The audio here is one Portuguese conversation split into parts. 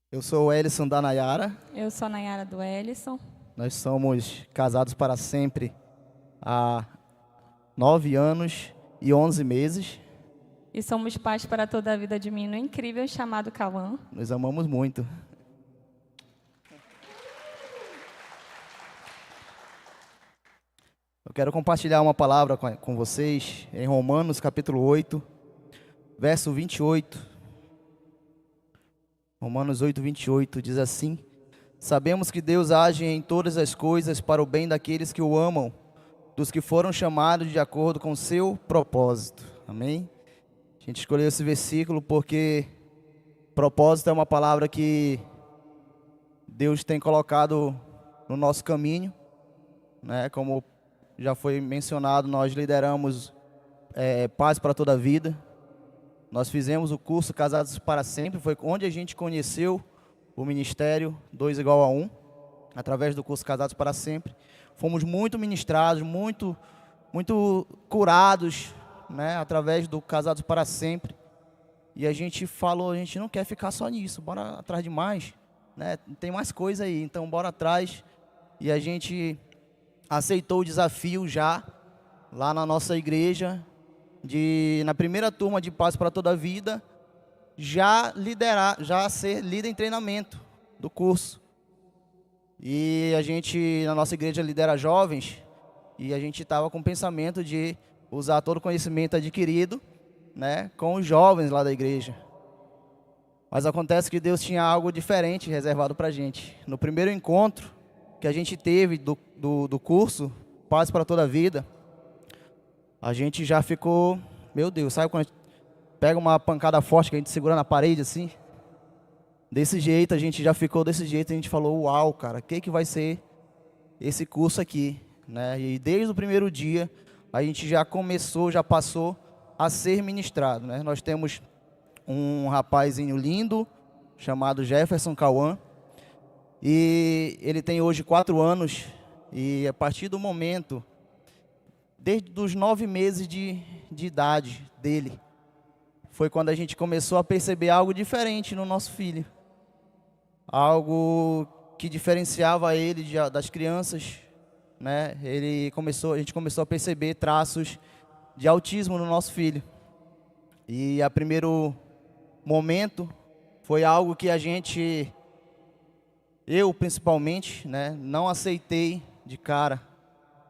Eu sou o Elison da Nayara. Eu sou a Nayara do Ellison. Nós somos casados para sempre há 9 anos e 11 meses. E somos pais para toda a vida de um menino incrível chamado Cauã. Nos amamos muito. Eu quero compartilhar uma palavra com vocês em Romanos capítulo 8, verso 28. Romanos 8, 28 diz assim: Sabemos que Deus age em todas as coisas para o bem daqueles que o amam, dos que foram chamados de acordo com o seu propósito. Amém? A gente escolheu esse versículo porque propósito é uma palavra que Deus tem colocado no nosso caminho, né? Como já foi mencionado, nós lideramos Paz para toda a Vida. Nós fizemos o curso Casados para Sempre, foi onde a gente conheceu o ministério 2 igual a 1, através do curso Casados para Sempre. Fomos muito ministrados, muito curados, né, através do Casados para Sempre. E a gente falou, a gente não quer ficar só nisso, bora atrás de mais, né? Tem mais coisa aí, então bora atrás. E a gente aceitou o desafio já lá na nossa igreja, na primeira turma de Paz para toda a Vida, já ser líder em treinamento do curso. E a gente, na nossa igreja, lidera jovens, e a gente estava com o pensamento de usar todo o conhecimento adquirido, né, com os jovens lá da igreja. Mas acontece que Deus tinha algo diferente reservado para a gente. No primeiro encontro que a gente teve do curso Paz para toda a Vida, a gente já ficou, meu Deus, sabe quando a gente pega uma pancada forte que a gente segura na parede assim? Desse jeito, a gente já ficou desse jeito, a gente falou, uau, cara, o que vai ser esse curso aqui, né? E desde o primeiro dia, a gente já passou a ser ministrado, né? Nós temos um rapazinho lindo, chamado Jefferson Cauã, e ele tem hoje 4 anos, e a partir do momento, desde os 9 meses de idade dele, foi quando a gente começou a perceber algo diferente no nosso filho. Algo que diferenciava ele das crianças, né? A gente começou a perceber traços de autismo no nosso filho. E a primeiro momento foi algo que eu principalmente, né, não aceitei de cara.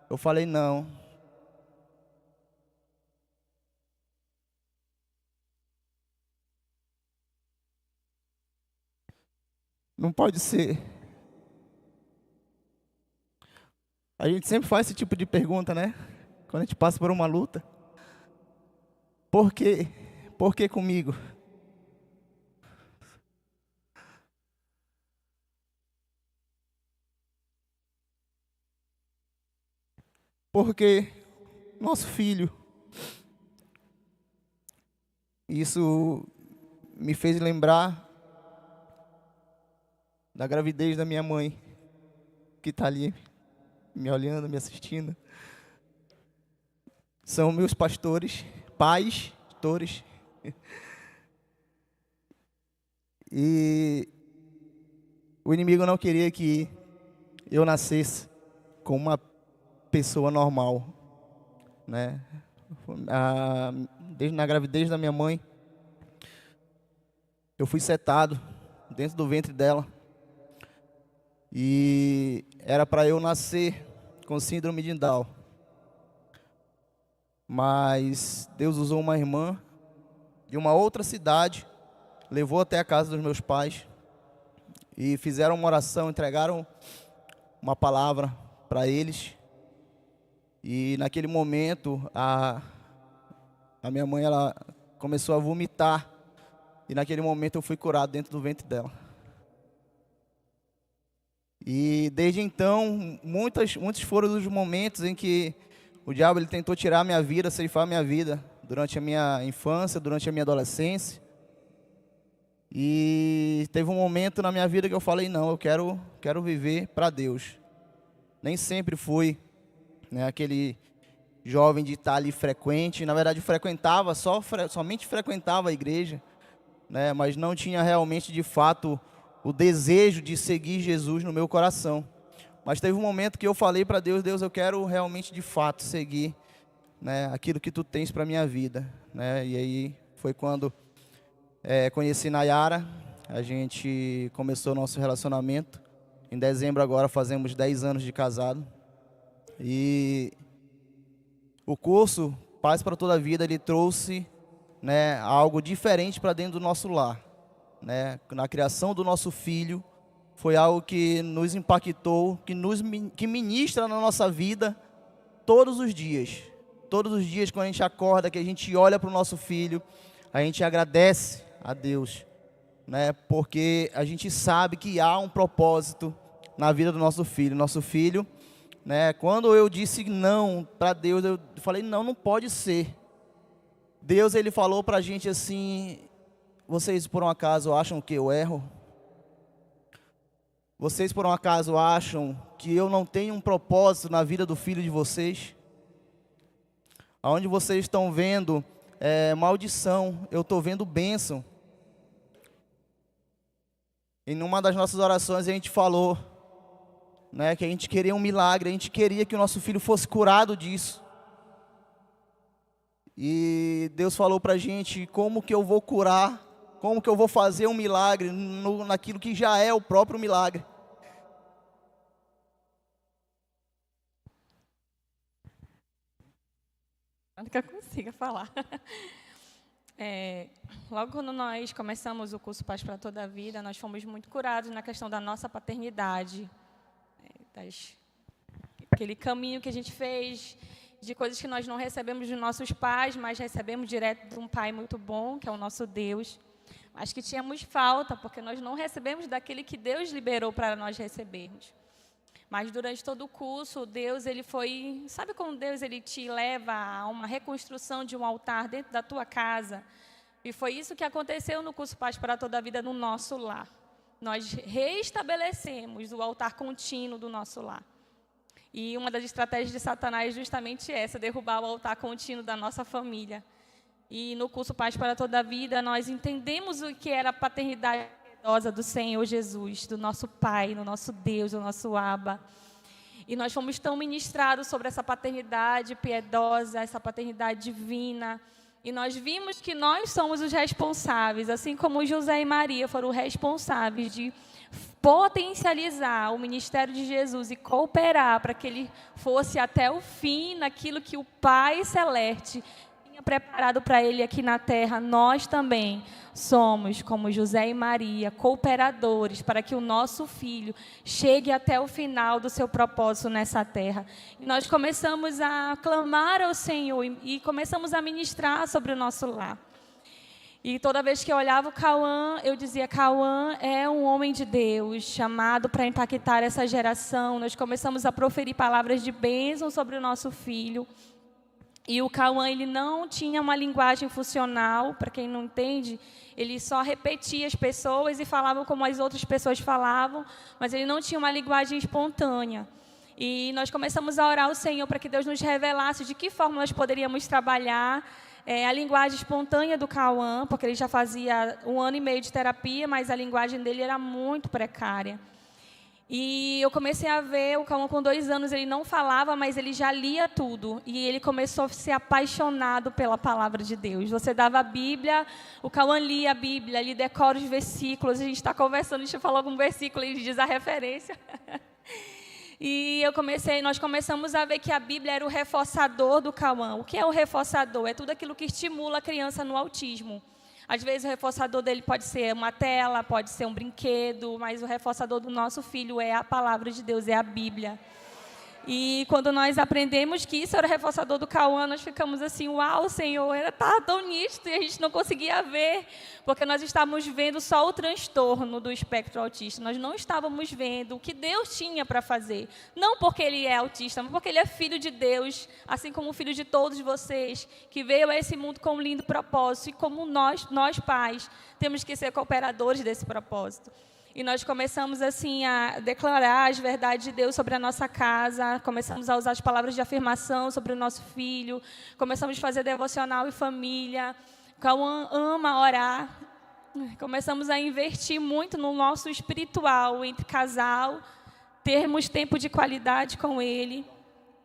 Eu falei, não. Não pode ser. A gente sempre faz esse tipo de pergunta, né? Quando a gente passa por uma luta. Por quê? Por que comigo? Porque nosso filho. Isso me fez lembrar da gravidez da minha mãe, que está ali me olhando, me assistindo. São meus pastores, pastores. E o inimigo não queria que eu nascesse como uma pessoa normal, né? Desde na gravidez da minha mãe, eu fui setado dentro do ventre dela. E era para eu nascer com síndrome de Down. Mas Deus usou uma irmã de uma outra cidade, levou até a casa dos meus pais e fizeram uma oração, entregaram uma palavra para eles. E naquele momento a minha mãe, ela começou a vomitar, e naquele momento eu fui curado dentro do ventre dela. E desde então, muitos foram os momentos em que o diabo ele tentou tirar a minha vida, ceifar a minha vida, durante a minha infância, durante a minha adolescência. E teve um momento na minha vida que eu falei, não, eu quero viver para Deus. Nem sempre fui, né, aquele jovem de estar ali frequente. Na verdade, frequentava, somente frequentava a igreja, né, mas não tinha realmente, de fato, o desejo de seguir Jesus no meu coração. Mas teve um momento que eu falei para Deus: Deus, eu quero realmente de fato seguir, né, aquilo que tu tens para minha vida, né? E aí foi quando conheci Nayara, a gente começou nosso relacionamento. Em dezembro agora fazemos 10 anos de casado. E o curso Paz para Toda a Vida, ele trouxe, né, algo diferente para dentro do nosso lar, né? Na criação do nosso filho, foi algo que nos impactou, que ministra na nossa vida todos os dias. Todos os dias, quando a gente acorda, que a gente olha para o nosso filho, a gente agradece a Deus, né? Porque a gente sabe que há um propósito na vida do nosso filho. Nosso filho, né? Quando eu disse não para Deus, eu falei: não, não pode ser. Deus, ele falou para a gente assim: vocês por um acaso acham que eu erro? Vocês por um acaso acham que eu não tenho um propósito na vida do filho de vocês? Aonde vocês estão vendo maldição, eu estou vendo bênção. Em uma das nossas orações a gente falou, né, que a gente queria um milagre, a gente queria que o nosso filho fosse curado disso. E Deus falou para a gente: como que eu vou curar? Como que eu vou fazer um milagre naquilo que já é o próprio milagre? Tanto que eu consiga falar. Logo quando nós começamos o curso Paz para Toda a Vida, nós fomos muito curados na questão da nossa paternidade. Aquele caminho que a gente fez, de coisas que nós não recebemos dos nossos pais, mas recebemos direto de um pai muito bom, que é o nosso Deus. Mas que tínhamos falta, porque nós não recebemos daquele que Deus liberou para nós recebermos. Mas durante todo o curso, Deus, ele foi... Sabe como Deus, ele te leva a uma reconstrução de um altar dentro da tua casa? E foi isso que aconteceu no curso Paz para Toda a Vida no nosso lar. Nós reestabelecemos o altar contínuo do nosso lar. E uma das estratégias de Satanás é justamente essa: derrubar o altar contínuo da nossa família. E no curso Paz para Toda a Vida, nós entendemos o que era a paternidade piedosa do Senhor Jesus, do nosso Pai, do nosso Deus, do nosso Abba. E nós fomos tão ministrados sobre essa paternidade piedosa, essa paternidade divina. E nós vimos que nós somos os responsáveis, assim como José e Maria foram responsáveis de potencializar o ministério de Jesus e cooperar para que ele fosse até o fim naquilo que o Pai Celeste preparado para ele aqui na terra. Nós também somos, como José e Maria, cooperadores para que o nosso filho chegue até o final do seu propósito nessa terra. E nós começamos a clamar ao Senhor e começamos a ministrar sobre o nosso lar. E toda vez que eu olhava o Cauã, eu dizia: Cauã é um homem de Deus, chamado para impactar essa geração. Nós começamos a proferir palavras de bênção sobre o nosso filho. E o Cauã, ele não tinha uma linguagem funcional, para quem não entende, ele só repetia as pessoas e falava como as outras pessoas falavam, mas ele não tinha uma linguagem espontânea. E nós começamos a orar ao Senhor para que Deus nos revelasse de que forma nós poderíamos trabalhar a linguagem espontânea do Cauã, porque ele já fazia 1 ano e meio de terapia, mas a linguagem dele era muito precária. E eu comecei a ver o Cauã com 2 anos, ele não falava, mas ele já lia tudo. E ele começou a ser apaixonado pela palavra de Deus. Você dava a Bíblia, o Cauã lia a Bíblia, ele decora os versículos. A gente está conversando, a gente falou algum versículo, ele diz a referência. E nós começamos a ver que a Bíblia era o reforçador do Cauã. O que é o reforçador? É tudo aquilo que estimula a criança no autismo. Às vezes o reforçador dele pode ser uma tela, pode ser um brinquedo, mas o reforçador do nosso filho é a palavra de Deus, é a Bíblia. E quando nós aprendemos que isso era o reforçador do Cauã, nós ficamos assim: uau, Senhor, está tão nítido, e a gente não conseguia ver, porque nós estávamos vendo só o transtorno do espectro autista. Nós não estávamos vendo o que Deus tinha para fazer. Não porque ele é autista, mas porque ele é filho de Deus, assim como o filho de todos vocês, que veio a esse mundo com um lindo propósito. E como nós pais, temos que ser cooperadores desse propósito. E nós começamos assim a declarar as verdades de Deus sobre a nossa casa, começamos a usar as palavras de afirmação sobre o nosso filho, começamos a fazer devocional em família. Cauã ama orar. Começamos a investir muito no nosso espiritual, entre casal, termos tempo de qualidade com ele.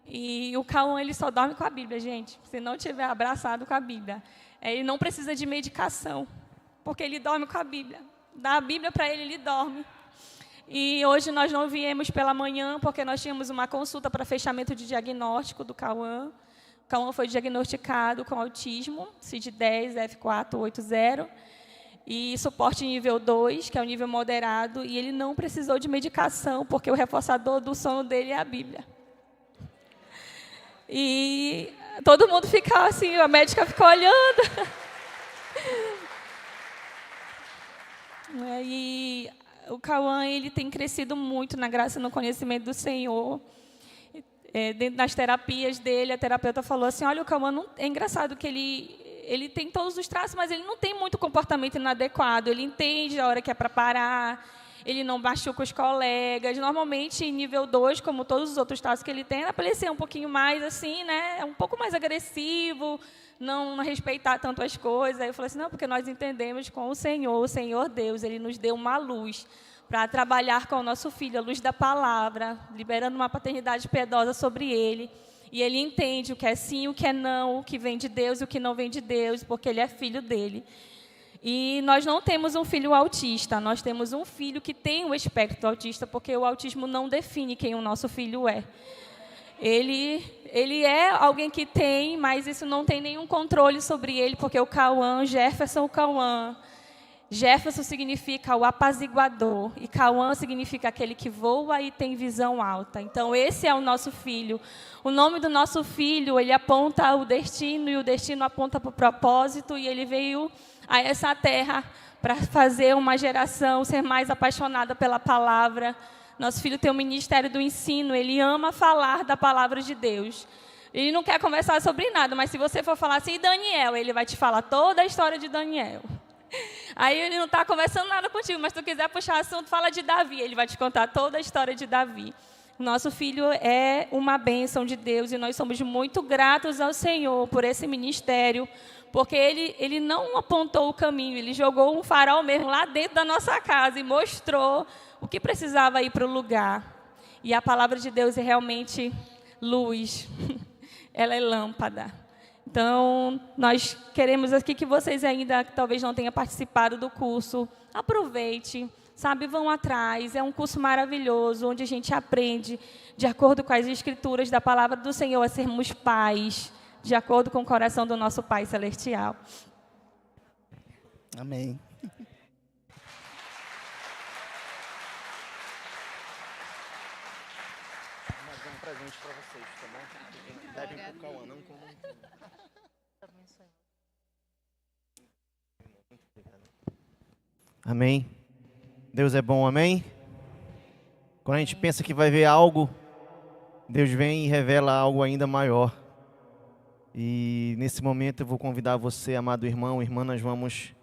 E o Cauã, ele só dorme com a Bíblia, gente. Se não tiver abraçado com a Bíblia. Ele não precisa de medicação, porque ele dorme com a Bíblia. Dá a Bíblia para ele, ele dorme. E hoje nós não viemos pela manhã, porque nós tínhamos uma consulta para fechamento de diagnóstico do Cauã. O Cauã foi diagnosticado com autismo, CID-10, F480, e suporte nível 2, que é o nível moderado, e ele não precisou de medicação, porque o reforçador do sono dele é a Bíblia. E todo mundo fica assim, a médica fica olhando. E o Cauã, ele tem crescido muito na graça e no conhecimento do Senhor. Dentro das terapias dele, a terapeuta falou assim, olha, o Cauã, não, é engraçado que ele tem todos os traços, mas ele não tem muito comportamento inadequado. Ele entende a hora que é para parar, ele não machuca os colegas. Normalmente, em nível 2, como todos os outros traços que ele tem, era para ele ser um pouquinho mais assim, né? Um pouco mais agressivo, não respeitar tanto as coisas. Aí eu falei assim, não, porque nós entendemos com o Senhor Deus, Ele nos deu uma luz para trabalhar com o nosso filho, a luz da palavra, liberando uma paternidade piedosa sobre ele. E ele entende o que é sim, o que é não, o que vem de Deus e o que não vem de Deus, porque ele é filho dele. E nós não temos um filho autista, nós temos um filho que tem o espectro autista, porque o autismo não define quem o nosso filho é. Ele é alguém que tem, mas isso não tem nenhum controle sobre ele, porque o Cauã, Jefferson Cauã, Jefferson significa o apaziguador, e Cauã significa aquele que voa e tem visão alta. Então, esse é o nosso filho. O nome do nosso filho, ele aponta o destino, e o destino aponta para o propósito, e ele veio a essa terra para fazer uma geração ser mais apaixonada pela palavra. Nosso filho tem o ministério do ensino, ele ama falar da palavra de Deus. Ele não quer conversar sobre nada, mas se você for falar assim, Daniel, ele vai te falar toda a história de Daniel. Aí ele não está conversando nada contigo, mas se tu quiser puxar assunto, fala de Davi, ele vai te contar toda a história de Davi. Nosso filho é uma bênção de Deus e nós somos muito gratos ao Senhor por esse ministério, porque ele não apontou o caminho, ele jogou um farol mesmo lá dentro da nossa casa e mostrou o que precisava ir para o lugar. E a palavra de Deus é realmente luz, ela é lâmpada. Então, nós queremos aqui que vocês ainda, talvez não tenham participado do curso, aproveite, sabe, vão atrás. É um curso maravilhoso, onde a gente aprende, de acordo com as escrituras da palavra do Senhor, a sermos pais, de acordo com o coração do nosso Pai Celestial. Amém. Mais um presente para vocês, tá bom? Devem pro Cauã, não como... Amém. Deus é bom, amém? Quando a gente pensa que vai ver algo, Deus vem e revela algo ainda maior. E nesse momento eu vou convidar você, amado irmão, irmã, nós vamos